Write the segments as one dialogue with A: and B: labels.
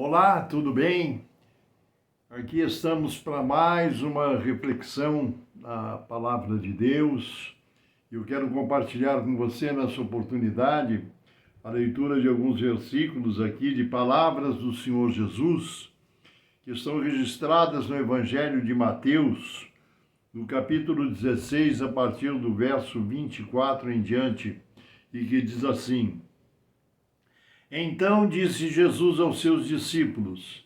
A: Olá, tudo bem? Aqui estamos para mais uma reflexão da Palavra de Deus. Eu quero compartilhar com você nessa oportunidade a leitura de alguns versículos aqui de palavras do Senhor Jesus, que estão registradas no Evangelho de Mateus, no capítulo 16, a partir do verso 24 em diante, e que diz assim: Então disse Jesus aos seus discípulos: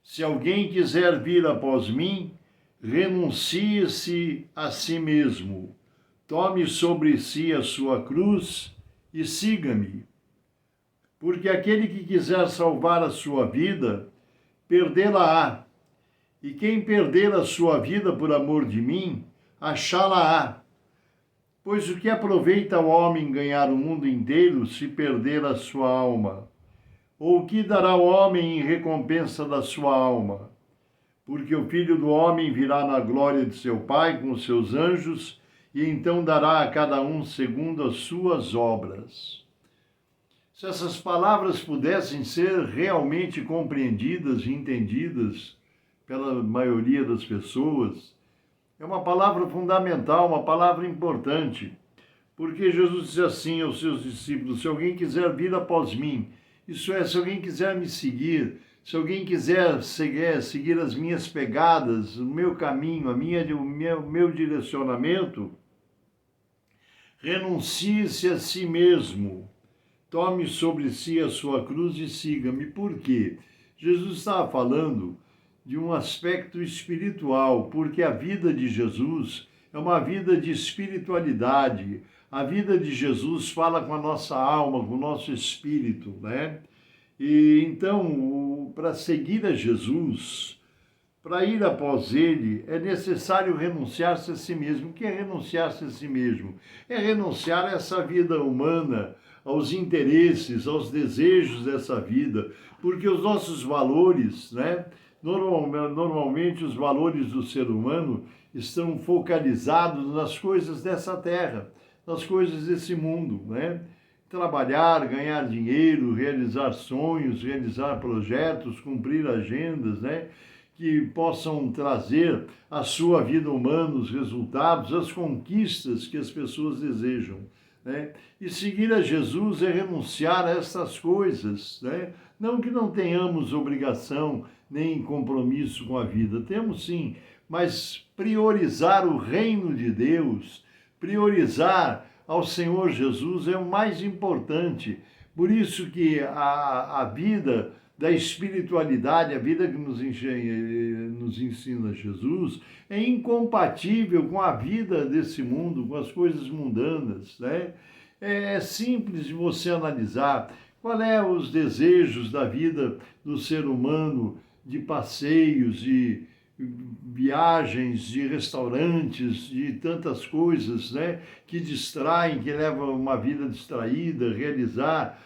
A: Se alguém quiser vir após mim, renuncie-se a si mesmo, tome sobre si a sua cruz e siga-me. Porque aquele que quiser salvar a sua vida, perdê-la-á. E quem perder a sua vida por amor de mim, achá-la-á. Pois o que aproveita o homem ganhar o mundo inteiro se perder a sua alma? Ou o que dará o homem em recompensa da sua alma? Porque o Filho do Homem virá na glória de seu Pai com os seus anjos, e então dará a cada um segundo as suas obras. Se essas palavras pudessem ser realmente compreendidas e entendidas pela maioria das pessoas, é uma palavra fundamental, uma palavra importante, porque Jesus disse assim aos seus discípulos: se alguém quiser vir após mim, isso é, se alguém quiser me seguir, se alguém quiser seguir as minhas pegadas, o meu caminho, o meu direcionamento, renuncie-se a si mesmo, tome sobre si a sua cruz e siga-me. Por quê? Jesus estava falando de um aspecto espiritual, porque a vida de Jesus é uma vida de espiritualidade. A vida de Jesus fala com a nossa alma, com o nosso espírito, né? E então, para seguir a Jesus, para ir após ele, é necessário renunciar-se a si mesmo. O que é renunciar-se a si mesmo? É renunciar a essa vida humana, aos interesses, aos desejos dessa vida, porque os nossos valores, né? Normalmente os valores do ser humano estão focalizados nas coisas dessa terra, nas coisas desse mundo, né? Trabalhar, ganhar dinheiro, realizar sonhos, realizar projetos, cumprir agendas, né? Que possam trazer à sua vida humana os resultados, as conquistas que as pessoas desejam, né? E seguir a Jesus é renunciar a essas coisas, né? Não que não tenhamos obrigação nem compromisso com a vida, temos sim, mas priorizar o reino de Deus, priorizar ao Senhor Jesus é o mais importante. Por isso que a vida da espiritualidade, a vida que nos ensina Jesus, é incompatível com a vida desse mundo, com as coisas mundanas, né? É simples de você analisar qual é os desejos da vida do ser humano, de passeios, de viagens, de restaurantes, de tantas coisas, né, que distraem, que levam uma vida distraída, realizar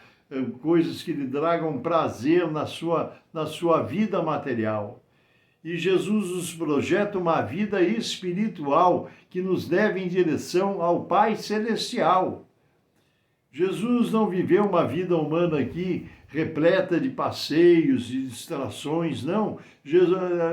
A: coisas que lhe tragam prazer na sua vida material. E Jesus nos projeta uma vida espiritual que nos leva em direção ao Pai Celestial. Jesus não viveu uma vida humana aqui repleta de passeios, de distrações, não.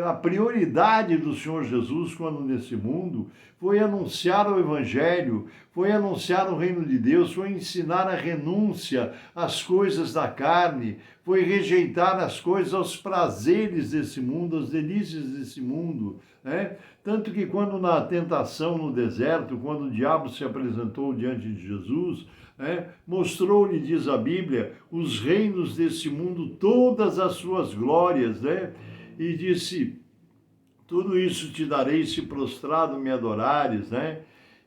A: A prioridade do Senhor Jesus, quando nesse mundo, foi anunciar o Evangelho, foi anunciar o reino de Deus, foi ensinar a renúncia às coisas da carne, foi rejeitar as coisas, aos prazeres desse mundo, às delícias desse mundo, né? Tanto que quando na tentação no deserto, quando o diabo se apresentou diante de Jesus, mostrou-lhe, diz a Bíblia, os reinos desse mundo, todas as suas glórias, né? E disse: tudo isso te darei se prostrado me adorares, né?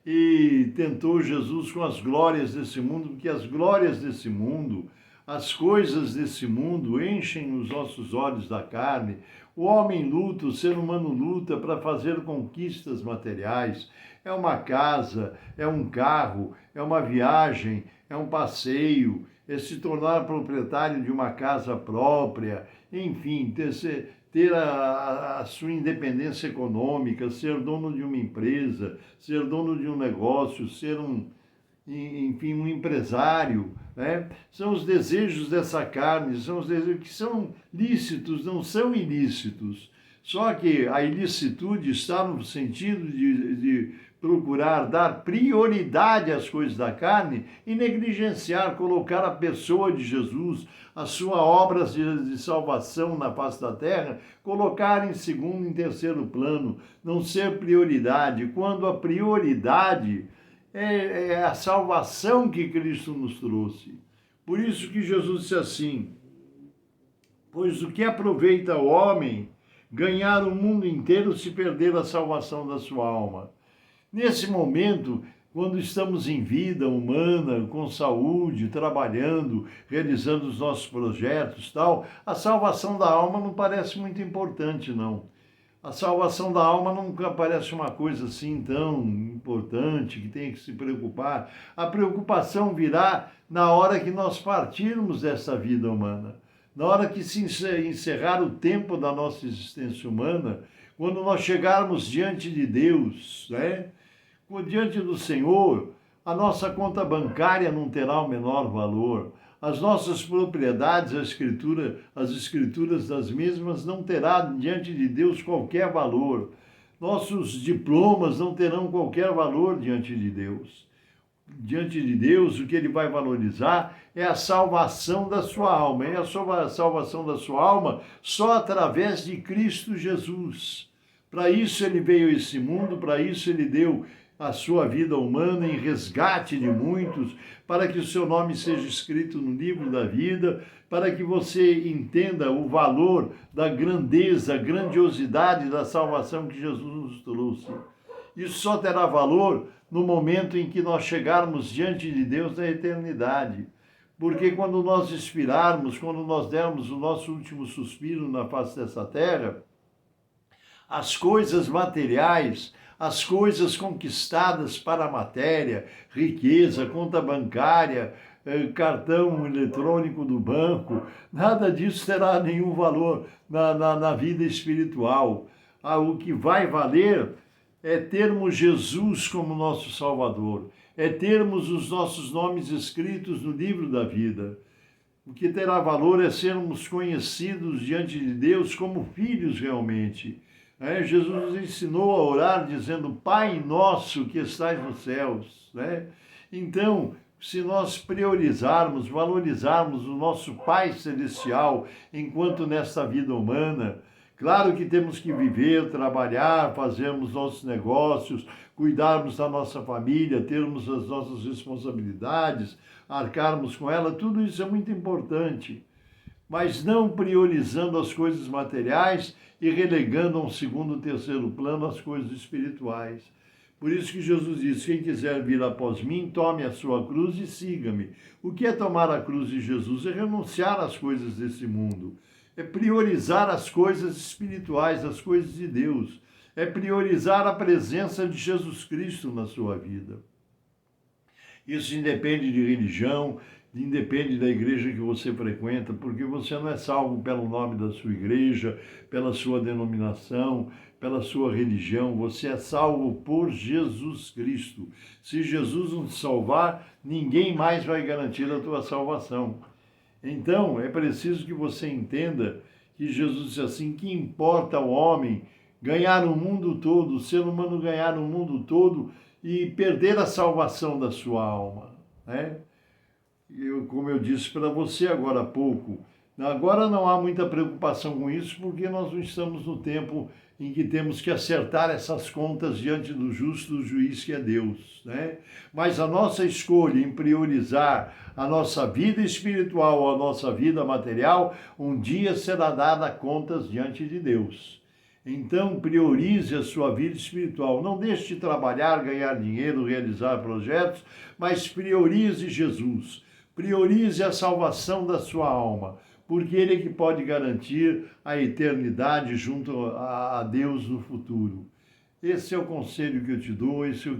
A: E tentou Jesus com as glórias desse mundo, porque as glórias desse mundo, as coisas desse mundo enchem os nossos olhos da carne. O homem luta, o ser humano luta para fazer conquistas materiais. É uma casa, é um carro, é uma viagem, é um passeio, é se tornar proprietário de uma casa própria, enfim, ter a sua independência econômica, ser dono de uma empresa, ser dono de um negócio, ser um enfim, um empresário, né? São os desejos dessa carne, são os desejos que são lícitos, não são ilícitos. Só que a ilicitude está no sentido de procurar dar prioridade às coisas da carne e negligenciar, colocar a pessoa de Jesus, a sua obra de salvação na face da terra, colocar em segundo, em terceiro plano, não ser prioridade, quando a prioridade é a salvação que Cristo nos trouxe. Por isso que Jesus disse assim: pois o que aproveita o homem ganhar o mundo inteiro se perder a salvação da sua alma? Nesse momento, quando estamos em vida humana, com saúde, trabalhando, realizando os nossos projetos, tal, a salvação da alma não parece muito importante, não. A salvação da alma nunca parece uma coisa assim tão importante que tem que se preocupar. A preocupação virá na hora que nós partirmos dessa vida humana, na hora que se encerrar o tempo da nossa existência humana, quando nós chegarmos diante de Deus, né? Diante do Senhor, a nossa conta bancária não terá o menor valor. As nossas propriedades, as escrituras das mesmas não terá diante de Deus qualquer valor. Nossos diplomas não terão qualquer valor diante de Deus. Diante de Deus, o que ele vai valorizar é a salvação da sua alma. E a salvação da sua alma só através de Cristo Jesus. Para isso ele veio a esse mundo, para isso ele deu a sua vida humana em resgate de muitos, para que o seu nome seja escrito no livro da vida, para que você entenda o valor da grandeza, grandiosidade da salvação que Jesus nos trouxe. Isso só terá valor no momento em que nós chegarmos diante de Deus na eternidade. Porque quando nós expirarmos, quando nós dermos o nosso último suspiro na face dessa terra, as coisas materiais, as coisas conquistadas para a matéria, riqueza, conta bancária, cartão eletrônico do banco, nada disso terá nenhum valor na vida espiritual. O que vai valer é termos Jesus como nosso Salvador, é termos os nossos nomes escritos no livro da vida. O que terá valor é sermos conhecidos diante de Deus como filhos realmente. Jesus nos ensinou a orar dizendo: Pai nosso que estais nos céus. Então, se nós priorizarmos, valorizarmos o nosso Pai Celestial enquanto nesta vida humana, claro que temos que viver, trabalhar, fazermos nossos negócios, cuidarmos da nossa família, termos as nossas responsabilidades, arcarmos com ela, tudo isso é muito importante. Mas não priorizando as coisas materiais e relegando a um segundo, terceiro plano as coisas espirituais. Por isso que Jesus disse: quem quiser vir após mim, tome a sua cruz e siga-me. O que é tomar a cruz de Jesus? É renunciar às coisas desse mundo. É priorizar as coisas espirituais, as coisas de Deus. É priorizar a presença de Jesus Cristo na sua vida. Isso independe de religião, independe da igreja que você frequenta, porque você não é salvo pelo nome da sua igreja, pela sua denominação, pela sua religião, você é salvo por Jesus Cristo. Se Jesus não te salvar, ninguém mais vai garantir a tua salvação. Então, é preciso que você entenda que Jesus disse assim: que importa ao homem ganhar o mundo todo, o ser humano ganhar o mundo todo e perder a salvação da sua alma, como eu disse para você agora há pouco, agora não há muita preocupação com isso, porque nós não estamos no tempo em que temos que acertar essas contas diante do justo juiz que é Deus, Mas a nossa escolha em priorizar a nossa vida espiritual, a nossa vida material, um dia será dada contas diante de Deus. Então, priorize a sua vida espiritual. Não deixe de trabalhar, ganhar dinheiro, realizar projetos, mas priorize Jesus. Priorize a salvação da sua alma, porque Ele é que pode garantir a eternidade junto a Deus no futuro. Esse é o conselho que eu te dou, esse é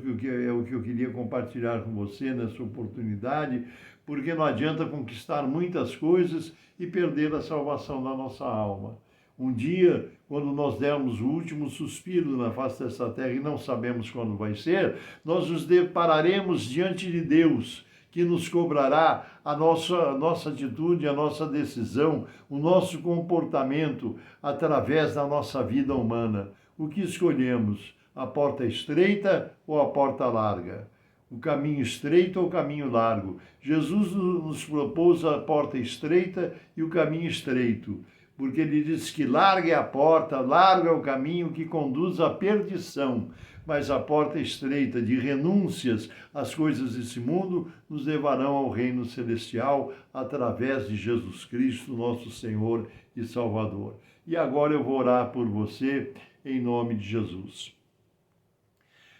A: o que eu queria compartilhar com você nessa oportunidade, porque não adianta conquistar muitas coisas e perder a salvação da nossa alma. Um dia, quando nós dermos o último suspiro na face dessa terra e não sabemos quando vai ser, nós nos depararemos diante de Deus, que nos cobrará a nossa atitude, a nossa decisão, o nosso comportamento através da nossa vida humana. O que escolhemos? A porta estreita ou a porta larga? O caminho estreito ou o caminho largo? Jesus nos propôs a porta estreita e o caminho estreito, porque ele diz que larga é a porta, largo é o caminho que conduz à perdição, mas a porta estreita de renúncias às coisas desse mundo nos levarão ao reino celestial através de Jesus Cristo, nosso Senhor e Salvador. E agora eu vou orar por você em nome de Jesus.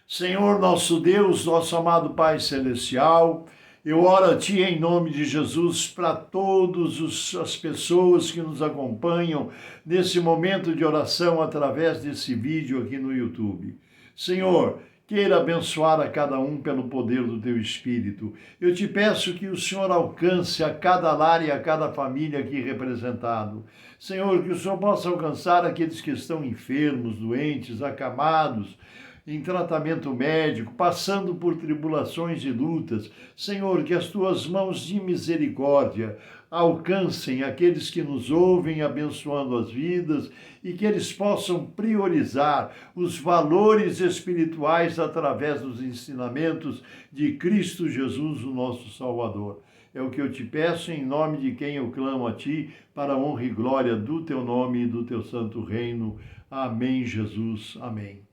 A: Senhor nosso Deus, nosso amado Pai Celestial, eu oro a Ti em nome de Jesus para todas as pessoas que nos acompanham nesse momento de oração através desse vídeo aqui no YouTube. Senhor, queira abençoar a cada um pelo poder do Teu Espírito. Eu te peço que o Senhor alcance a cada lar e a cada família aqui representado. Senhor, que o Senhor possa alcançar aqueles que estão enfermos, doentes, acamados, em tratamento médico, passando por tribulações e lutas. Senhor, que as Tuas mãos de misericórdia alcancem aqueles que nos ouvem, abençoando as vidas, e que eles possam priorizar os valores espirituais através dos ensinamentos de Cristo Jesus, o nosso Salvador. É o que eu te peço em nome de quem eu clamo a Ti, para a honra e glória do Teu nome e do Teu santo reino. Amém, Jesus. Amém.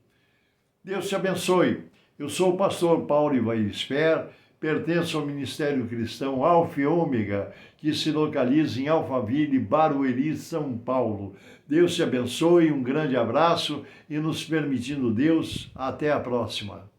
A: Deus te abençoe. Eu sou o pastor Paulo Ivair, pertenço ao Ministério Cristão Alfa e Ômega, que se localiza em Alphaville, Barueri, São Paulo. Deus te abençoe, um grande abraço e, nos permitindo Deus, até a próxima.